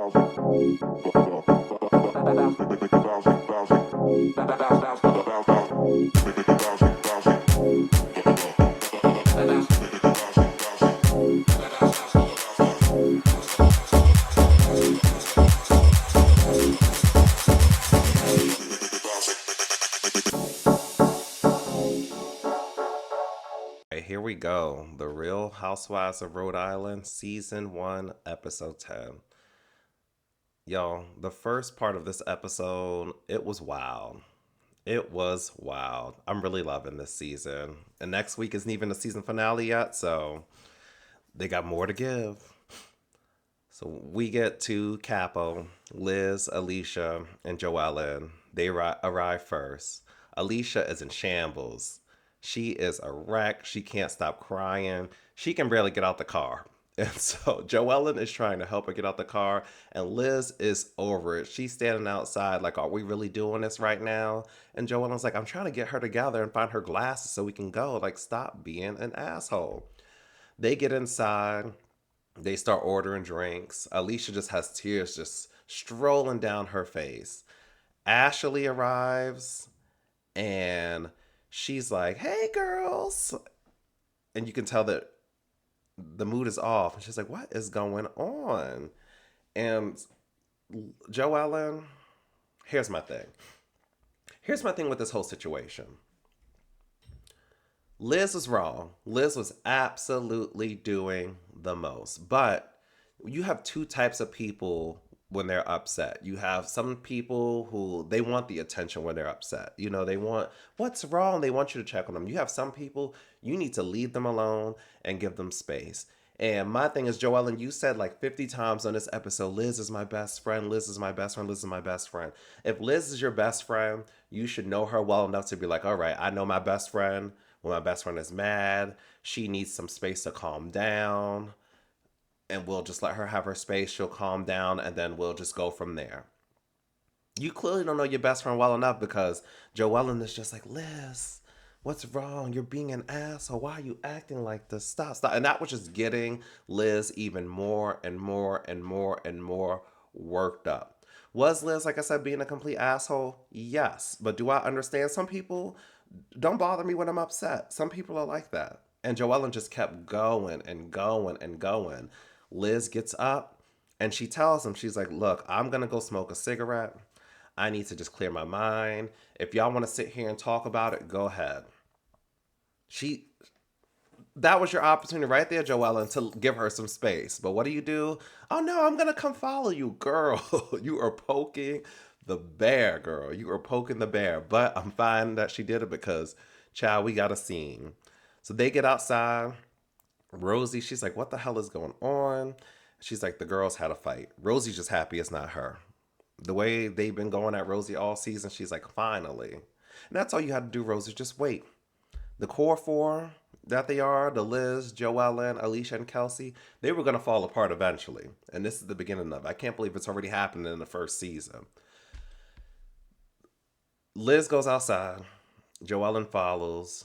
Right, here we go. The Real Housewives of Rhode Island, Season 1, Episode 10. Y'all, the first part of this episode, it was wild. It was wild. I'm really loving this season. And next week isn't even the season finale yet, so they got more to give. So we get to Capo, Liz, Alicia, and JoEllen. They arrive first. Alicia is in shambles. She is a wreck. She can't stop crying. She can barely get out the car. And so JoEllen is trying to help her get out the car, and Liz is over it. She's standing outside, like, are we really doing this right now? And JoEllen's like, I'm trying to get her together and find her glasses so we can go. Like, stop being an asshole. They get inside. They start ordering drinks. Alicia just has tears just strolling down her face. Ashley arrives and she's like, hey, girls. And you can tell that the mood is off. And she's like, what is going on? And JoEllen, here's my thing. Here's my thing with this whole situation. Liz was wrong. Liz was absolutely doing the most. But you have two types of people when they're upset. You have some people who they want the attention when they're upset. You know, they want what's wrong? They want you to check on them. You have some people you need to leave them alone and give them space. And my thing is, JoEllen, you said like 50 times on this episode, Liz is my best friend, Liz is my best friend, Liz is my best friend. If Liz is your best friend, you should know her well enough to be like, all right, I know my best friend. When my best friend is mad, she needs some space to calm down. And we'll just let her have her space. She'll calm down, and then we'll just go from there. You clearly don't know your best friend well enough because JoEllen is just like, Liz, what's wrong? You're being an asshole. Why are you acting like this? Stop, stop. And that was just getting Liz even more and more and more and more worked up. Was Liz, like I said, being a complete asshole? Yes. But do I understand? Some people don't bother me when I'm upset. Some people are like that. And JoEllen just kept going and going and going. Liz gets up and she tells him, she's like, look, I'm going to go smoke a cigarette. I need to just clear my mind. If y'all want to sit here and talk about it, go ahead. She That was your opportunity right there, JoEllen, to give her some space. But what do? Oh no, I'm gonna come follow you, girl. You are poking the bear, girl. You are poking the bear. But I'm fine that she did it because, child, we got a scene. So they get outside. Rosie, she's like, what the hell is going on? She's like, the girls had a fight. Rosie's just happy it's not her. The way they've been going at Rosie all season, she's like, finally. And that's all you had to do, Rosie. Just wait. The core four that they are, the Liz, JoEllen, Alicia, and Kelsey, they were going to fall apart eventually. And this is the beginning of it. I can't believe it's already happened in the first season. Liz goes outside. JoEllen follows.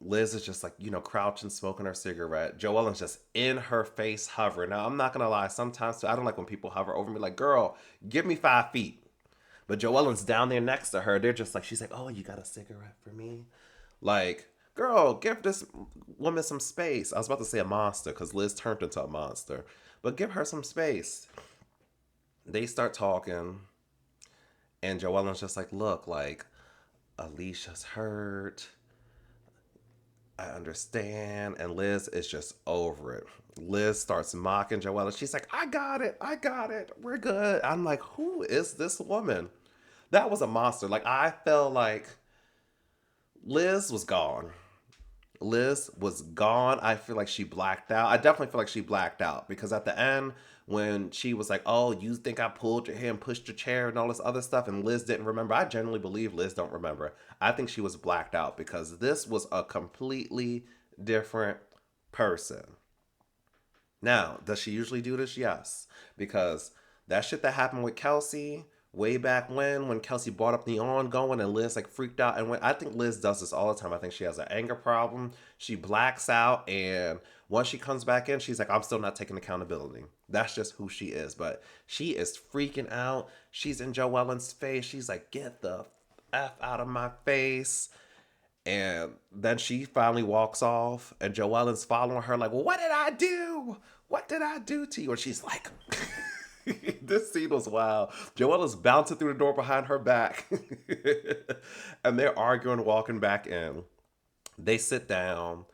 Liz is just like, crouching, smoking her cigarette. JoEllen's just in her face, hovering. Now, I'm not going to lie. Sometimes I don't like when people hover over me. Like, girl, give me 5 feet. But JoEllen's down there next to her. They're just like, she's like, oh, you got a cigarette for me? Like, girl, give this woman some space. I was about to say a monster because Liz turned into a monster. But give her some space. They start talking. And JoEllen's just like, look, like, Alicia's hurt. I understand. And Liz is just over it. Liz starts mocking JoEllen. She's like, I got it. I got it. We're good. I'm like, who is this woman? That was a monster. Like, I felt like Liz was gone. Liz was gone. I feel like she blacked out. I definitely feel like she blacked out because at the end, when she was like, "Oh, you think I pulled your hair and pushed your chair and all this other stuff," and Liz didn't remember. I genuinely believe Liz don't remember. I think she was blacked out because this was a completely different person. Now, does she usually do this? Yes, because that shit that happened with Kelsey way back when Kelsey brought up the ongoing and Liz like freaked out and went. I think Liz does this all the time. I think she has an anger problem. She blacks out, and once she comes back in, she's like, I'm still not taking accountability. That's just who she is. But she is freaking out. She's in JoEllen's face. She's like, get the F out of my face. And then she finally walks off, and JoEllen's following her, like, well, what did I do? What did I do to you? And she's like, this scene was wild. JoEllen's bouncing through the door behind her back, and they're arguing, walking back in. They sit down,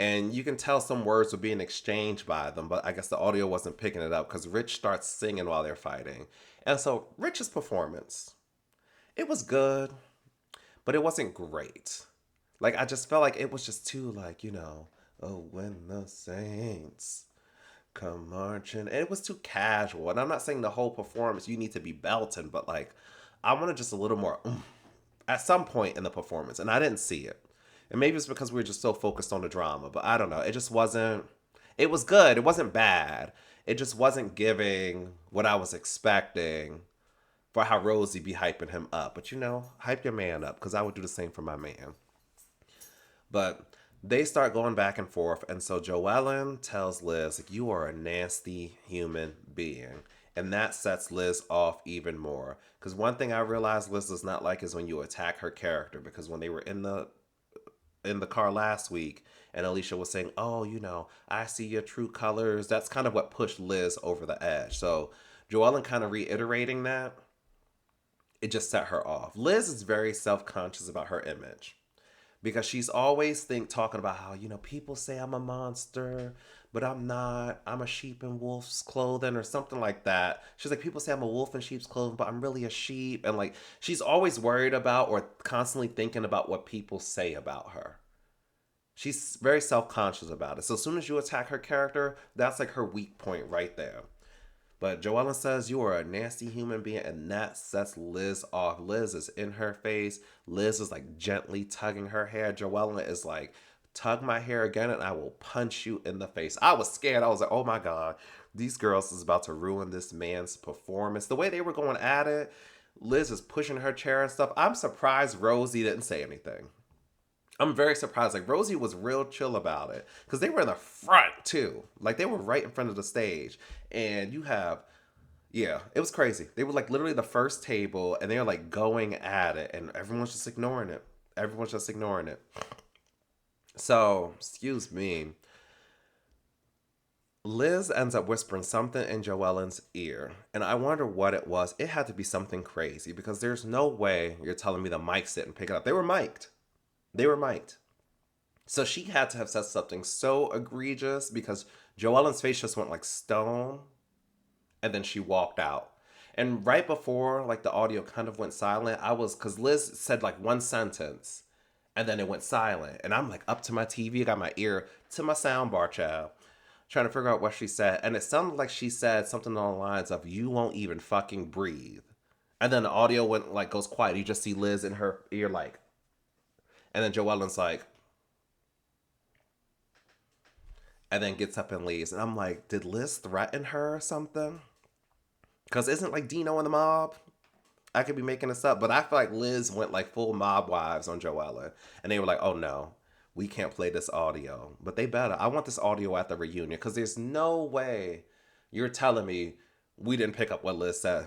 and you can tell some words were being exchanged by them, but I guess the audio wasn't picking it up because Rich starts singing while they're fighting. And so, Rich's performance, it was good, but it wasn't great. Like, I just felt like it was just too, like, oh, when the saints come marching. And it was too casual. And I'm not saying the whole performance, you need to be belting, but, like, I wanted just a little more at some point in the performance. And I didn't see it. And maybe it's because we were just so focused on the drama, but I don't know. It just wasn't, it was good. It wasn't bad. It just wasn't giving what I was expecting for how Rosie be hyping him up. But, hype your man up, because I would do the same for my man. But they start going back and forth. And so JoEllen tells Liz, like, you are a nasty human being. And that sets Liz off even more. Because one thing I realized Liz does not like is when you attack her character. Because when they were in the car last week and Alicia was saying, oh, I see your true colors. That's kind of what pushed Liz over the edge. So JoEllen kind of reiterating that, it just set her off. Liz is very self-conscious about her image. Because she's always talking about how, people say I'm a monster, but I'm not. I'm a sheep in wolf's clothing or something like that. She's like, people say I'm a wolf in sheep's clothing, but I'm really a sheep. And like, she's always worried about or constantly thinking about what people say about her. She's very self-conscious about it. So as soon as you attack her character, that's like her weak point right there. But JoEllen says, you are a nasty human being, and that sets Liz off. Liz is in her face. Liz is like gently tugging her hair. JoEllen is like, tug my hair again and I will punch you in the face. I was scared. I was like, oh my God, these girls is about to ruin this man's performance. The way they were going at it, Liz is pushing her chair and stuff. I'm surprised Rosie didn't say anything. I'm very surprised. Like, Rosie was real chill about it because they were in the front too. Like, they were right in front of the stage. And yeah, it was crazy. They were like literally the first table and they were like going at it and everyone's just ignoring it. Everyone's just ignoring it. So, excuse me. Liz ends up whispering something in JoEllen's ear. And I wonder what it was. It had to be something crazy because there's no way you're telling me the mics didn't pick it up. They were mic'd. They were mic'd. So she had to have said something so egregious because JoEllen's face just went like stone. And then she walked out. And right before like the audio kind of went silent, because Liz said like one sentence and then it went silent. And I'm like up to my TV, got my ear to my sound bar, child, trying to figure out what she said. And it sounded like she said something along the lines of, you won't even fucking breathe. And then the audio goes quiet. You just see Liz in her ear like, and then JoEllen's like, and then gets up and leaves. And I'm like, did Liz threaten her or something? Because isn't like Dino in the mob? I could be making this up, but I feel like Liz went like full mob wives on JoEllen. And they were like, oh no, we can't play this audio. But they better. I want this audio at the reunion because there's no way you're telling me we didn't pick up what Liz said.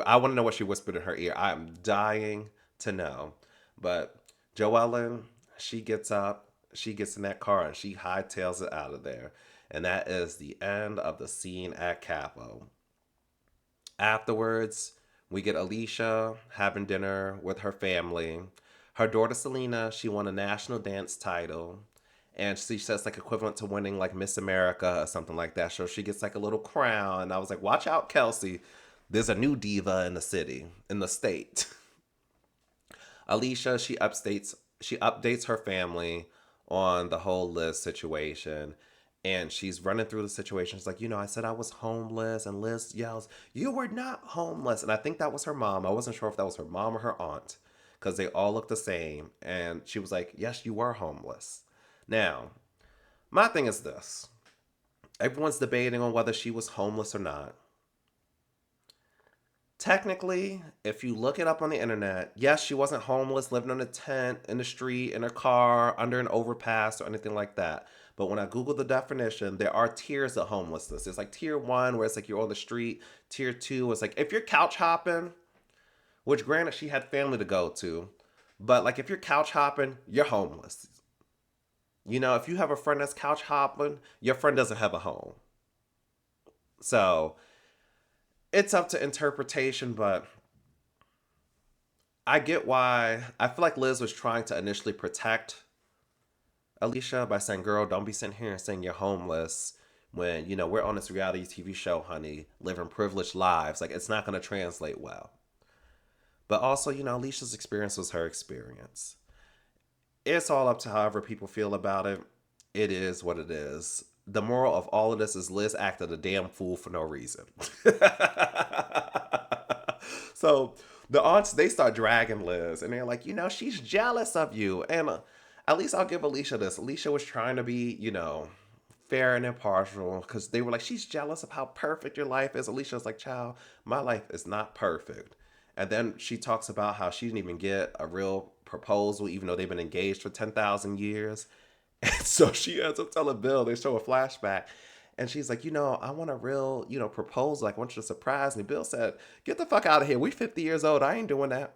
I want to know what she whispered in her ear. I'm dying to know. But JoEllen, she gets up, she gets in that car, and she hightails it out of there. And that is the end of the scene at Capo. Afterwards, we get Alicia having dinner with her family. Her daughter Selena, she won a national dance title. And she says like equivalent to winning like Miss America or something like that. So she gets like a little crown. And I was like, watch out, Kelsey. There's a new diva in the city, in the state. Alicia, she updates her family on the whole Liz situation. And she's running through the situation. She's like, I said I was homeless. And Liz yells, you were not homeless. And I think that was her mom. I wasn't sure if that was her mom or her aunt. Because they all look the same. And she was like, yes, you were homeless. Now, my thing is this. Everyone's debating on whether she was homeless or not. Technically, if you look it up on the internet, yes, she wasn't homeless, living in a tent, in the street, in a car, under an overpass, or anything like that. But when I Googled the definition, there are tiers of homelessness. There's like tier one, where it's like you're on the street. Tier two is like if you're couch hopping, which granted she had family to go to, but like if you're couch hopping, you're homeless. You know, if you have a friend that's couch hopping, your friend doesn't have a home. So it's up to interpretation, but I get why. I feel like Liz was trying to initially protect Alicia by saying, girl, don't be sitting here and saying you're homeless when, you know, we're on this reality TV show, honey, living privileged lives. Like, it's not going to translate well. But also, you know, Alicia's experience was her experience. It's all up to however people feel about it. It is what it is. The moral of all of this is Liz acted a damn fool for no reason. So the aunts, they start dragging Liz and they're like, you know, she's jealous of you. And at least I'll give Alicia this. Alicia was trying to be, you know, fair and impartial because they were like, she's jealous of how perfect your life is. Alicia's like, child, my life is not perfect. And then she talks about how she didn't even get a real proposal, even though they've been engaged for 10,000 years. And so she ends up telling Bill, they show a flashback. And she's like, you know, I want a real, you know, proposal. Like, I want you to surprise me. Bill said, get the fuck out of here. We 50 years old. I ain't doing that.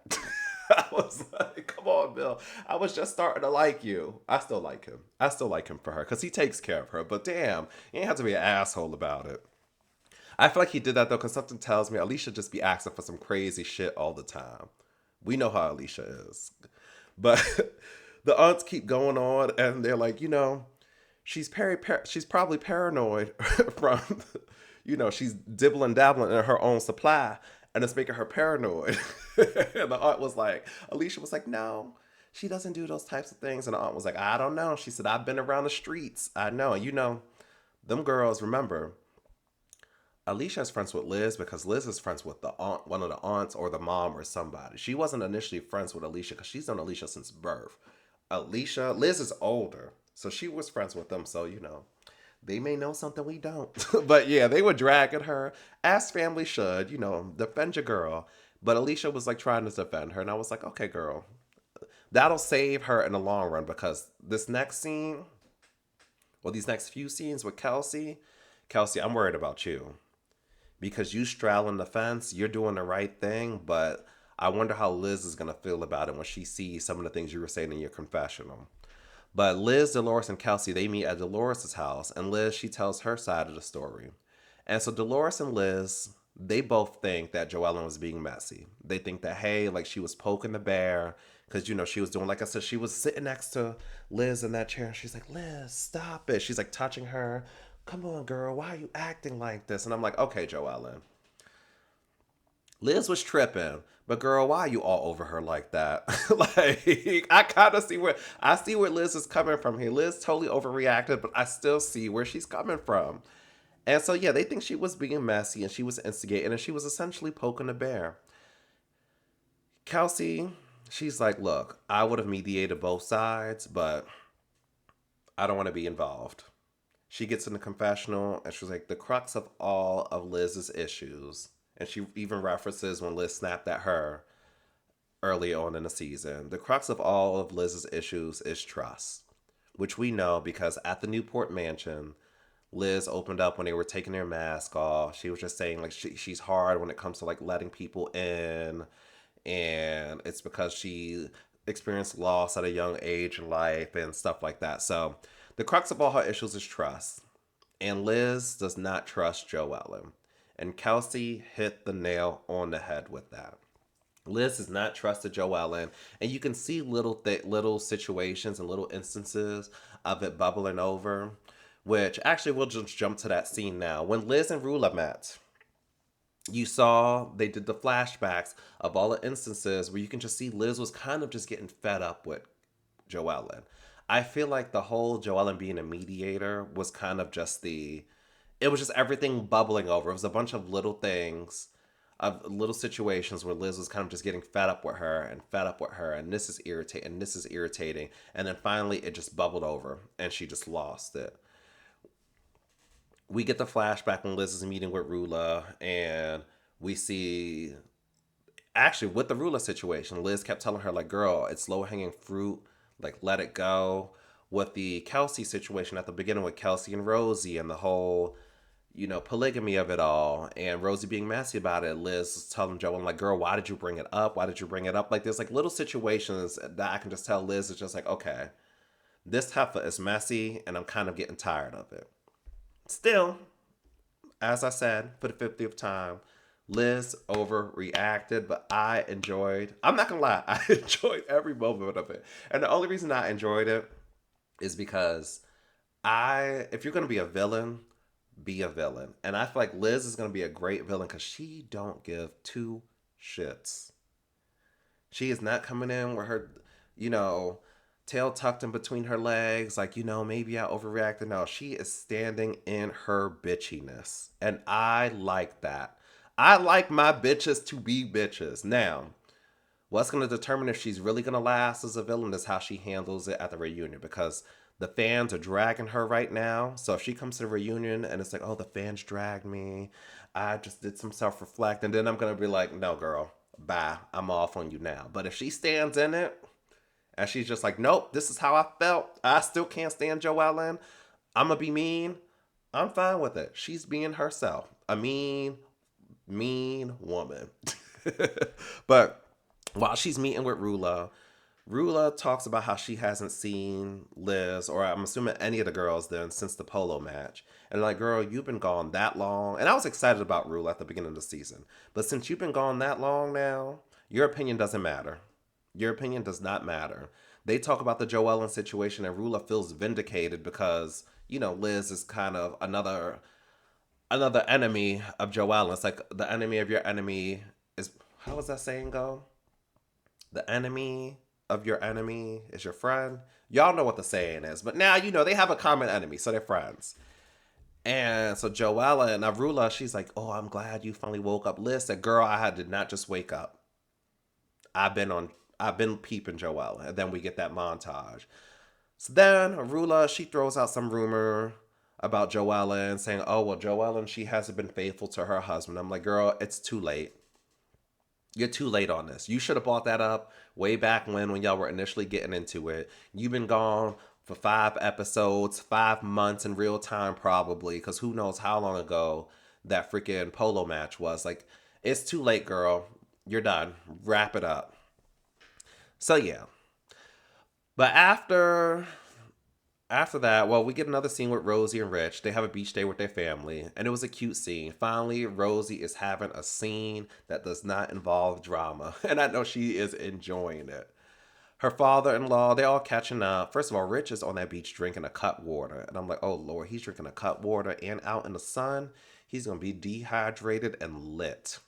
I was like, come on, Bill. I was just starting to like you. I still like him. I still like him for her because he takes care of her. But damn, you ain't have to be an asshole about it. I feel like he did that though because something tells me Alicia just be asking for some crazy shit all the time. We know how Alicia is. But the aunts keep going on and they're like, you know, she's probably paranoid from, you know, she's dibbling dabbling in her own supply and it's making her paranoid. And the aunt was like, Alicia was like, no, she doesn't do those types of things. And the aunt was like, I don't know. She said, I've been around the streets. I know. And you know, them girls, remember, Alicia's friends with Liz because Liz is friends with the aunt, one of the aunts or the mom or somebody. She wasn't initially friends with Alicia because she's known Alicia since birth. Liz is older, so she was friends with them. So you know, they may know something we don't. But yeah, they were dragging her as family should. You know, defend your girl. But Alicia was like trying to defend her, and I was like, okay, girl, that'll save her in the long run because this next scene, well, these next few scenes with Kelsey, I'm worried about you because you straddling the fence, you're doing the right thing, but I wonder how Liz is gonna feel about it when she sees some of the things you were saying in your confessional. But Liz, Dolores, and Kelsey, they meet at Dolores' house, and Liz, she tells her side of the story. And so Dolores and Liz, they both think that JoEllen was being messy. They think that, hey, like she was poking the bear, because, you know, she was doing, like I said, she was sitting next to Liz in that chair, and she's like, Liz, stop it. She's like touching her. Come on, girl, why are you acting like this? And I'm like, okay, JoEllen. Liz was tripping, but girl, why are you all over her like that? Like, I kind of see where Liz is coming from here. Liz totally overreacted, but I still see where she's coming from. And so yeah, they think she was being messy and she was instigating and she was essentially poking the bear. Kelsey, she's like, look, I would have mediated both sides, but I don't want to be involved. She gets in the confessional and she's like, the crux of all of Liz's issues, and she even references when Liz snapped at her early on in the season, the crux of all of Liz's issues is trust, which we know because at the Newport Mansion, Liz opened up when they were taking their mask off. She was just saying like she's hard when it comes to like letting people in, and it's because she experienced loss at a young age in life and stuff like that. So the crux of all her issues is trust. And Liz does not trust JoEllen. And Kelsey hit the nail on the head with that. Liz has not trusted JoEllen, and you can see little situations and little instances of it bubbling over. Which actually, we'll just jump to that scene now. When Liz and Rula met, you saw they did the flashbacks of all the instances where you can just see Liz was kind of just getting fed up with JoEllen. I feel like the whole JoEllen being a mediator was kind of just it was just everything bubbling over. It was a bunch of little things, of little situations where Liz was kind of just getting fed up with her and fed up with her, and this is irritating, and this is irritating, and then finally it just bubbled over, and she just lost it. We get the flashback when Liz is meeting with Rula, and we see actually, with the ruler situation, Liz kept telling her, like, girl, it's low hanging fruit. Like, let it go. With the Kelsey situation at the beginning with Kelsey and Rosie and the whole, polygamy of it all, and Rosie being messy about it, Liz was telling Joe, I'm like, girl, why did you bring it up? Why did you bring it up? Like, there's like little situations that I can just tell Liz is just like, okay, this heifer is messy and I'm kind of getting tired of it. Still, as I said for the 50th time, Liz overreacted, but I'm not gonna lie, I enjoyed every moment of it. And the only reason I enjoyed it is because if you're gonna be a villain, be a villain. And I feel like Liz is gonna be a great villain because she don't give two shits. She is not coming in with her, you know, tail tucked in between her legs, like, maybe I overreacted. No, she is standing in her bitchiness. And I like that. I like my bitches to be bitches. Now, what's going to determine if she's really going to last as a villain is how she handles it at the reunion, because the fans are dragging her right now. So if she comes to the reunion and it's like, oh, the fans dragged me, I just did some self reflect, and then I'm going to be like, no, girl, bye. I'm off on you now. But if she stands in it and she's just like, nope, this is how I felt, I still can't stand JoEllen, I'm going to be mean, I'm fine with it. She's being herself. A mean woman. But while she's meeting with Rula talks about how she hasn't seen Liz, or I'm assuming any of the girls then, since the polo match. And like, girl, you've been gone that long. And I was excited about Rula at the beginning of the season. But since you've been gone that long now, your opinion doesn't matter. Your opinion does not matter. They talk about the JoEllen situation, and Rula feels vindicated because, Liz is kind of another enemy of JoEllen. It's like the enemy of your enemy is, how does that saying go? The enemy of your enemy is your friend. Y'all know what the saying is, but now they have a common enemy, so they're friends. And so JoEllen and Rula, she's like, "Oh, I'm glad you finally woke up." Liz said, "Girl, did not just wake up. I've been peeping JoEllen." And then we get that montage. So then Rula, she throws out some rumor about JoEllen, saying, "Oh, well, JoEllen, she hasn't been faithful to her husband." I'm like, "Girl, it's too late. You're too late on this. You should have brought that up way back when y'all were initially getting into it. You've been gone for 5 episodes, 5 months in real time, probably, because who knows how long ago that freaking polo match was. Like, it's too late, girl. You're done. Wrap it up." So yeah. But after that, well, we get another scene with Rosie and Rich. They have a beach day with their family, and it was a cute scene. Finally, Rosie is having a scene that does not involve drama, and I know she is enjoying it. Her father-in-law, they're all catching up. First of all, Rich is on that beach drinking a cut water, and I'm like, oh Lord, he's drinking a cut water and out in the sun. He's gonna be dehydrated and lit.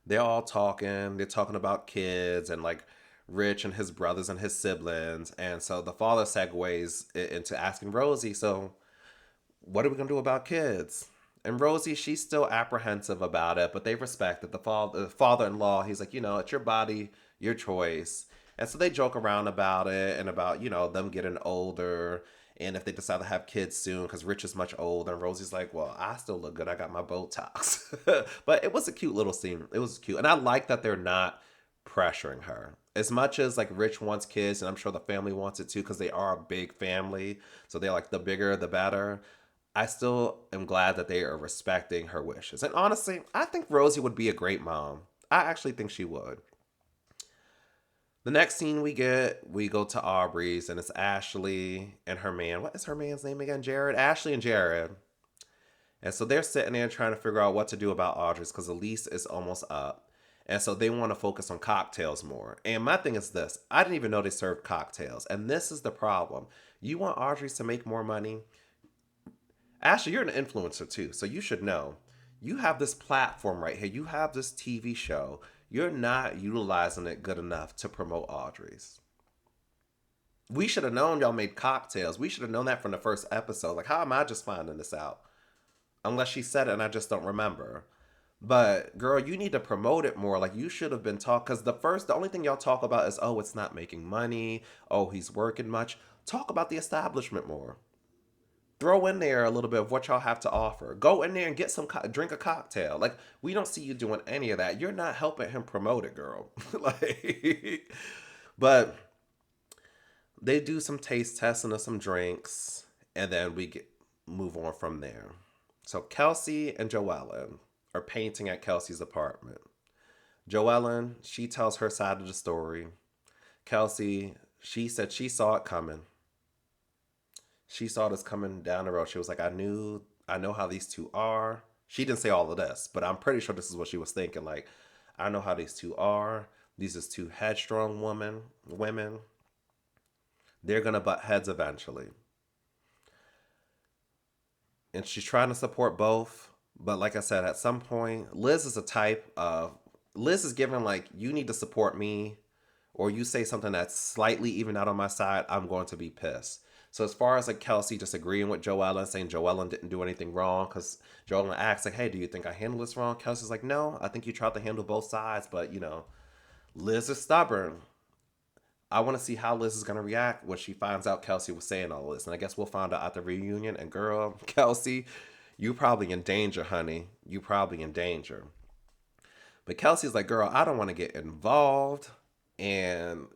They're all talking. They're talking about kids and like Rich and his brothers and his siblings. And so the father segues into asking Rosie, so what are we going to do about kids? And Rosie, she's still apprehensive about it, but they respect that the father-in-law, he's like, it's your body, your choice. And so they joke around about it and about, them getting older and if they decide to have kids soon, because Rich is much older. And Rosie's like, well, I still look good. I got my Botox. But it was a cute little scene. It was cute. And I like that they're not pressuring her. As much as like Rich wants kids, and I'm sure the family wants it too, because they are a big family. So they're like, the bigger, the better. I still am glad that they are respecting her wishes. And honestly, I think Rosie would be a great mom. I actually think she would. The next scene we go to Aubrey's, and it's Ashley and her man. What is her man's name again? Jared? Ashley and Jared. And so they're sitting there trying to figure out what to do about Audrey's because the lease is almost up. And so they want to focus on cocktails more. And my thing is this: I didn't even know they served cocktails. And this is the problem. You want Audrey's to make more money? Ashley, you're an influencer too, so you should know. You have this platform right here. You have this TV show. You're not utilizing it good enough to promote Audrey's. We should have known y'all made cocktails. We should have known that from the first episode. Like, how am I just finding this out? Unless she said it and I just don't remember. But girl, you need to promote it more. Like, you should have been talking, because the only thing y'all talk about is, oh, it's not making money. Oh, he's working much. Talk about the establishment more. throw in there a little bit of what y'all have to offer. Go in there and get some drink a cocktail. Like we don't see you doing any of that. You're not helping him promote it, girl. Like, but they do some taste testing of some drinks, and then move on from there. So Kelsey and JoEllen are painting at Kelsey's apartment. JoEllen, she tells her side of the story. Kelsey, she said she saw it coming. She saw this coming down the road. She was like, I know how these two are. She didn't say all of this, but I'm pretty sure this is what she was thinking. Like, I know how these two are. These is two headstrong women. They're gonna butt heads eventually. And she's trying to support both. But like I said, at some point, Liz is a type of Liz is given like, you need to support me, or you say something that's slightly even out on my side, I'm going to be pissed. So as far as like Kelsey just agreeing with JoEllen, saying JoEllen didn't do anything wrong, because JoEllen asks like, "Hey, do you think I handled this wrong?" Kelsey's like, "No, I think you tried to handle both sides, but Liz is stubborn. I want to see how Liz is going to react when she finds out Kelsey was saying all this." And I guess we'll find out at the reunion. And girl, Kelsey, you probably in danger, honey. You probably in danger. But Kelsey's like, "Girl, I don't want to get involved." And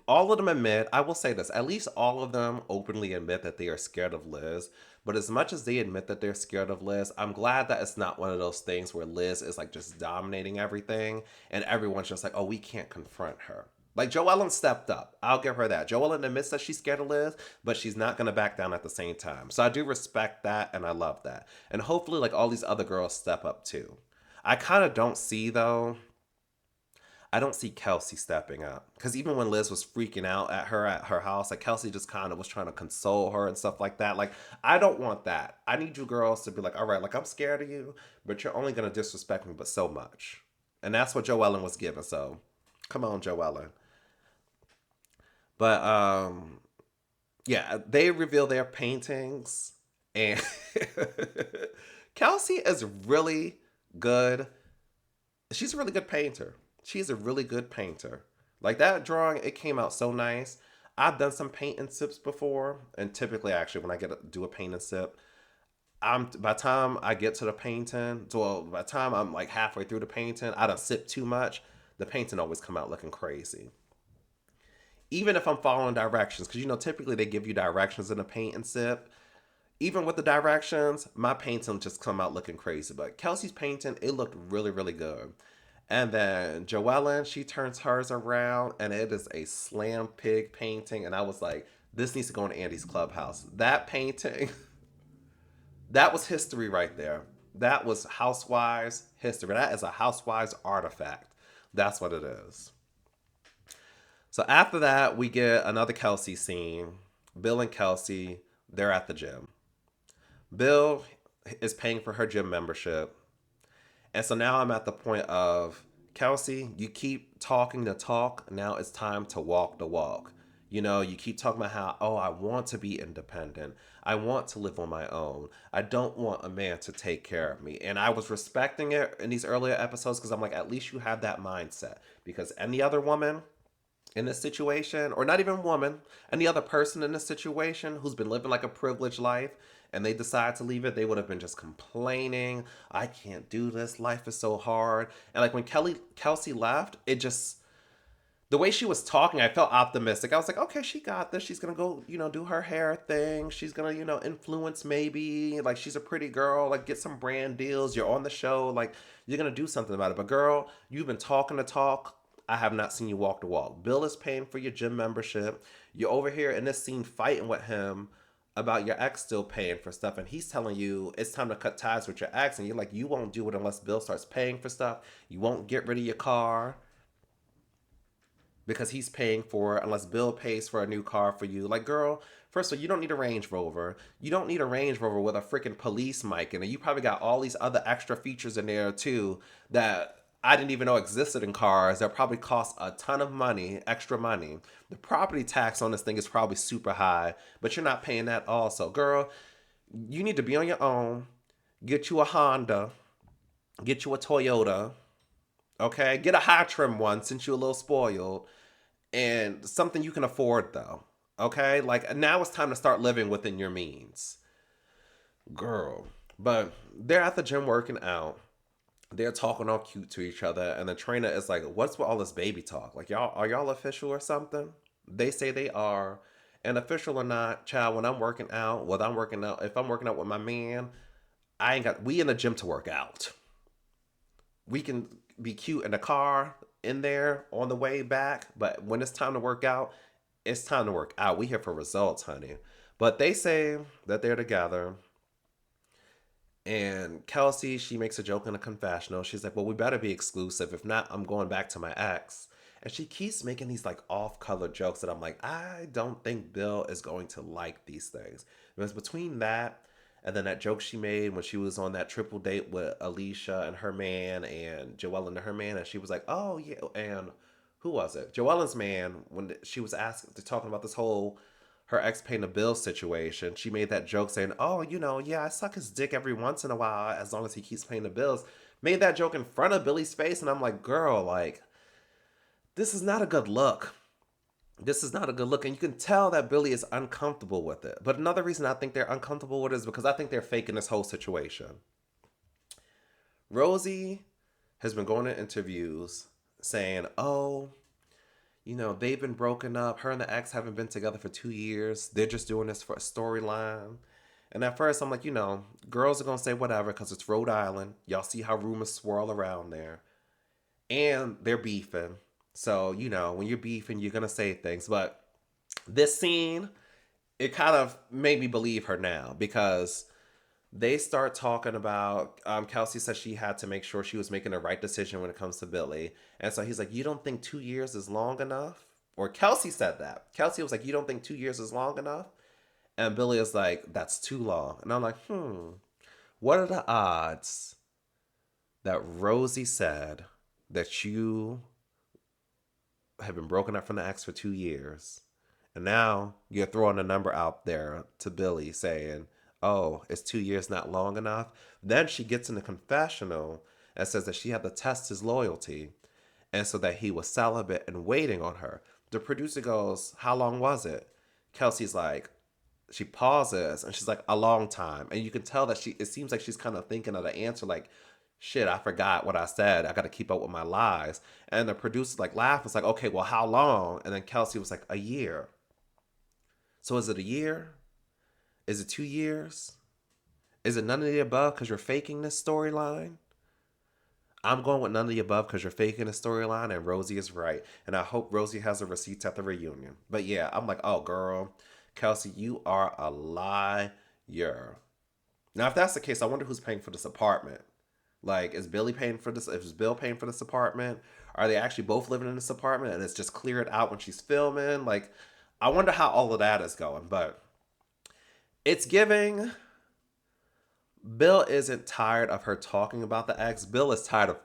all of them admit, I will say this, at least all of them openly admit that they are scared of Liz. But as much as they admit that they're scared of Liz, I'm glad that it's not one of those things where Liz is like just dominating everything and everyone's just like, oh, we can't confront her. Like JoEllen stepped up. I'll give her that. JoEllen admits that she's scared of Liz, but she's not going to back down at the same time. So I do respect that and I love that. And hopefully, like all these other girls step up too. I kind of don't see, though, I don't see Kelsey stepping up, because even when Liz was freaking out at her house, like Kelsey just kind of was trying to console her and stuff like that. Like, I don't want that. I need you girls to be like, all right, like I'm scared of you, but you're only gonna disrespect me, but so much. And that's what JoEllen was given. So, come on, JoEllen. But yeah, they reveal their paintings, and Kelsey is really good. She's a really good painter. She's a really good painter. Like that drawing, it came out so nice. I've done some paint and sips before, and typically, actually, when I do a paint and sip, I'm by the time I get to the painting, so by the time I'm like halfway through the painting, I don't sip too much. The painting always come out looking crazy. Even if I'm following directions, because typically they give you directions in the paint and sip. Even with the directions, my painting just come out looking crazy. But Kelsey's painting, it looked really, really good. And then JoEllen, she turns hers around and it is a slam pig painting. And I was like, this needs to go in Andy's clubhouse. That painting, that was history right there. That was Housewives history. That is a Housewives artifact. That's what it is. So after that, we get another Kelsey scene. Bill and Kelsey, they're at the gym. Bill is paying for her gym membership. And so now I'm at the point of, Kelsey, you keep talking the talk. Now it's time to walk the walk. You keep talking about how, oh, I want to be independent. I want to live on my own. I don't want a man to take care of me. And I was respecting it in these earlier episodes because I'm like, at least you have that mindset. Because any other woman in this situation, or not even woman, any other person in this situation who's been living like a privileged life and they decide to leave it, they would have been just complaining, I can't do this, life is so hard. And like when Kelsey left, it just, the way she was talking, I felt optimistic. I was like, okay, she got this. She's gonna go, do her hair thing. She's gonna, influence, maybe. Like, she's a pretty girl. Like, get some brand deals. You're on the show. Like, you're gonna do something about it. But girl, you've been talking the talk. I have not seen you walk the walk. Bill is paying for your gym membership. You're over here in this scene fighting with him about your ex still paying for stuff, and he's telling you it's time to cut ties with your ex, and you're like, you won't do it unless Bill starts paying for stuff. You won't get rid of your car because he's paying for it unless Bill pays for a new car for you. Like, girl, first of all, you don't need a Range Rover. You don't need a Range Rover with a freaking police mic in it. You probably got all these other extra features in there too that I didn't even know existed in cars that probably cost a ton of money, extra money. The property tax on this thing is probably super high, but you're not paying that also. Girl, you need to be on your own. Get you a Honda. Get you a Toyota. Okay? Get a high trim one since you're a little spoiled. And something you can afford, though. Okay? Like, now it's time to start living within your means. Girl. But they're at the gym working out. They're talking all cute to each other. And the trainer is like, what's with all this baby talk? Like, y'all, are y'all official or something? They say they are. And official or not, child, when I'm working out, if I'm working out with my man, we in the gym to work out. We can be cute in the car, in there, on the way back. But when it's time to work out, it's time to work out. We here for results, honey. But they say that they're together. And Kelsey, she makes a joke in a confessional. She's like, well, we better be exclusive. If not, I'm going back to my ex. And she keeps making these like off color jokes that I'm like, I don't think Bill is going to like these things. Because between that and then that joke she made when she was on that triple date with Alicia and her man and JoEllen and her man, and she was like, oh, yeah. And who was it? JoEllen's man, when she was talking about this whole her ex paying the bill situation, she made that joke saying, "Oh, yeah, I suck his dick every once in a while as long as he keeps paying the bills." Made that joke in front of Billy's face, and I'm like, "Girl, like this is not a good look. This is not a good look." And you can tell that Billy is uncomfortable with it. But another reason I think they're uncomfortable with it is because I think they're faking this whole situation. Rosie has been going to interviews saying, "Oh, they've been broken up. Her and the ex haven't been together for 2 years. They're just doing this for a storyline." And at first, I'm like, girls are going to say whatever because it's Rhode Island. Y'all see how rumors swirl around there. And they're beefing. So, when you're beefing, you're going to say things. But this scene, it kind of made me believe her now because they start talking about Kelsey said she had to make sure she was making the right decision when it comes to Billy. And so he's like, you don't think 2 years is long enough? Or Kelsey said that. Kelsey was like, you don't think 2 years is long enough? And Billy is like, that's too long. And I'm like, what are the odds that Rosie said that you have been broken up from the ex for 2 years? And now you're throwing a number out there to Billy saying, oh, is 2 years not long enough? Then she gets in the confessional and says that she had to test his loyalty and so that he was celibate and waiting on her. The producer goes, how long was it? Kelsey's like, she pauses and she's like, a long time. And you can tell that it seems like she's kind of thinking of the answer like, shit, I forgot what I said. I got to keep up with my lies. And the producer like laughed. It's like, okay, well, how long? And then Kelsey was like, a year. So is it a year? Is it 2 years? Is it none of the above because you're faking this storyline? I'm going with none of the above because you're faking the storyline, and Rosie is right. And I hope Rosie has the receipts at the reunion. But yeah, I'm like, oh, girl, Kelsey, you are a liar. Now, if that's the case, I wonder who's paying for this apartment. Like, is Billy paying for this? Is Bill paying for this apartment? Are they actually both living in this apartment and it's just cleared out when she's filming? Like, I wonder how all of that is going. But it's giving. Bill isn't tired of her talking about the ex. Bill is tired of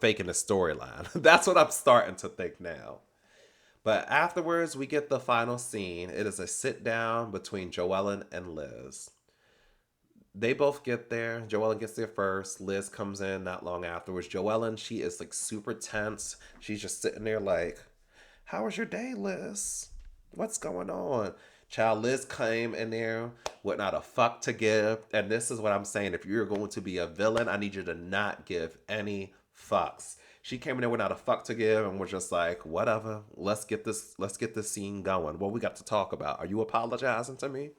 faking the storyline. That's what I'm starting to think now. But afterwards, we get the final scene. It is a sit down between JoEllen and Liz. They both get there. JoEllen gets there first. Liz comes in not long afterwards. JoEllen, she is like super tense. She's just sitting there like, how was your day, Liz? What's going on? Child, Liz came in there with not a fuck to give. And this is what I'm saying. If you're going to be a villain, I need you to not give any fucks. She came in there with not a fuck to give and was just like, whatever. Let's get this scene going. What we got to talk about? Are you apologizing to me?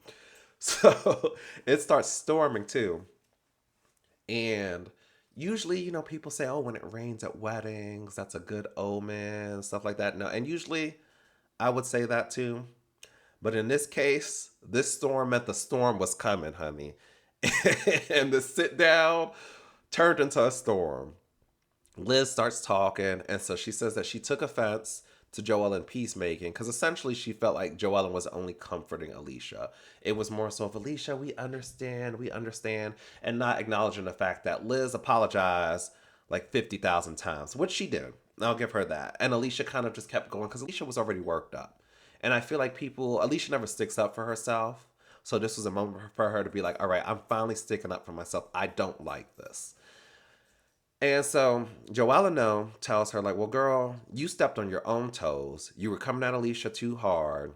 So it starts storming too. And usually, people say, oh, when it rains at weddings, that's a good omen, stuff like that. No, and usually I would say that too. But in this case, this storm meant the storm was coming, honey. And the sit down turned into a storm. Liz starts talking, and so she says that she took offense to JoEllen peacemaking because essentially she felt like JoEllen was only comforting Alicia. It was more so of Alicia, we understand, and not acknowledging the fact that Liz apologized like 50,000 times, which she did. I'll give her that. And Alicia kind of just kept going because Alicia was already worked up. And I feel like Alicia never sticks up for herself. So this was a moment for her to be like, all right, I'm finally sticking up for myself. I don't like this. And so Joellen tells her, like, well, girl, you stepped on your own toes. You were coming at Alicia too hard.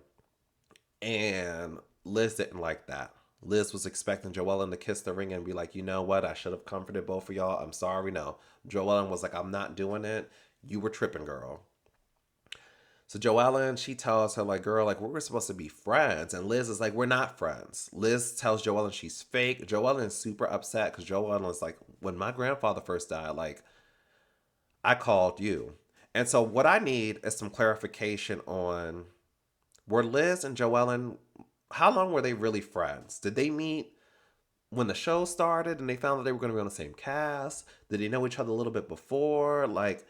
And Liz didn't like that. Liz was expecting JoEllen to kiss the ring and be like, you know what? I should have comforted both of y'all. I'm sorry. No. JoEllen was like, I'm not doing it. You were tripping, girl. So JoEllen, she tells her, like, girl, like, we're supposed to be friends. And Liz is like, we're not friends. Liz tells JoEllen she's fake. JoEllen is super upset because JoEllen is like, when my grandfather first died, like, I called you. And so what I need is some clarification on, were Liz and JoEllen, how long were they really friends? Did they meet when the show started and they found that they were going to be on the same cast? Did they know each other a little bit before? Like,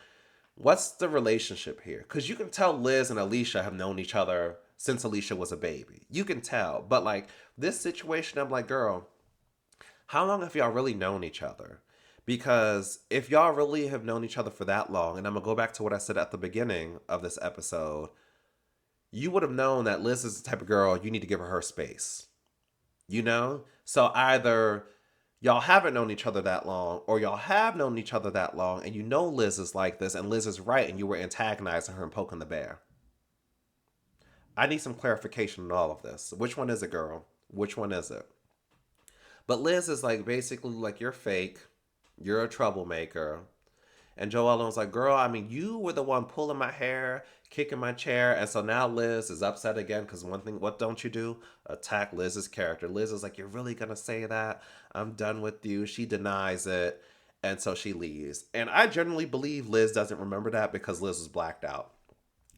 what's the relationship here? Because you can tell Liz and Alicia have known each other since Alicia was a baby. You can tell. But like this situation, I'm like, girl, how long have y'all really known each other? Because if y'all really have known each other for that long, and I'm going to go back to what I said at the beginning of this episode, you would have known that Liz is the type of girl you need to give her space. You know? So either y'all haven't known each other that long, or y'all have known each other that long, and you know Liz is like this, and Liz is right, and you were antagonizing her and poking the bear. I need some clarification on all of this. Which one is it, girl? Which one is it? But Liz is like basically like, you're fake, you're a troublemaker. And JoEllen was like, girl, I mean, you were the one pulling my hair, kicking my chair. And so now Liz is upset again because one thing, what don't you do? Attack Liz's character. Liz is like, you're really going to say that? I'm done with you. She denies it. And so she leaves. And I generally believe Liz doesn't remember that because Liz was blacked out.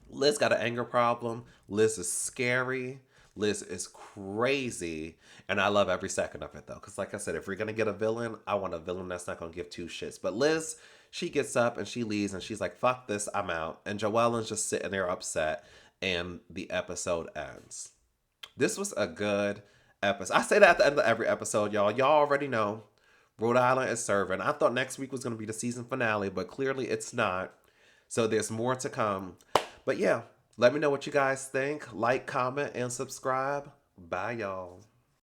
Liz got an anger problem. Liz is scary. Liz is crazy. And I love every second of it, though. Because, like I said, if we're going to get a villain, I want a villain that's not going to give two shits. But Liz, she gets up and she leaves and she's like, fuck this, I'm out. And JoEllen's just sitting there upset. And the episode ends. This was a good episode. I say that at the end of every episode, y'all. Y'all already know Rhode Island is serving. I thought next week was going to be the season finale, but clearly it's not. So there's more to come. But yeah, let me know what you guys think. Like, comment, and subscribe. Bye, y'all.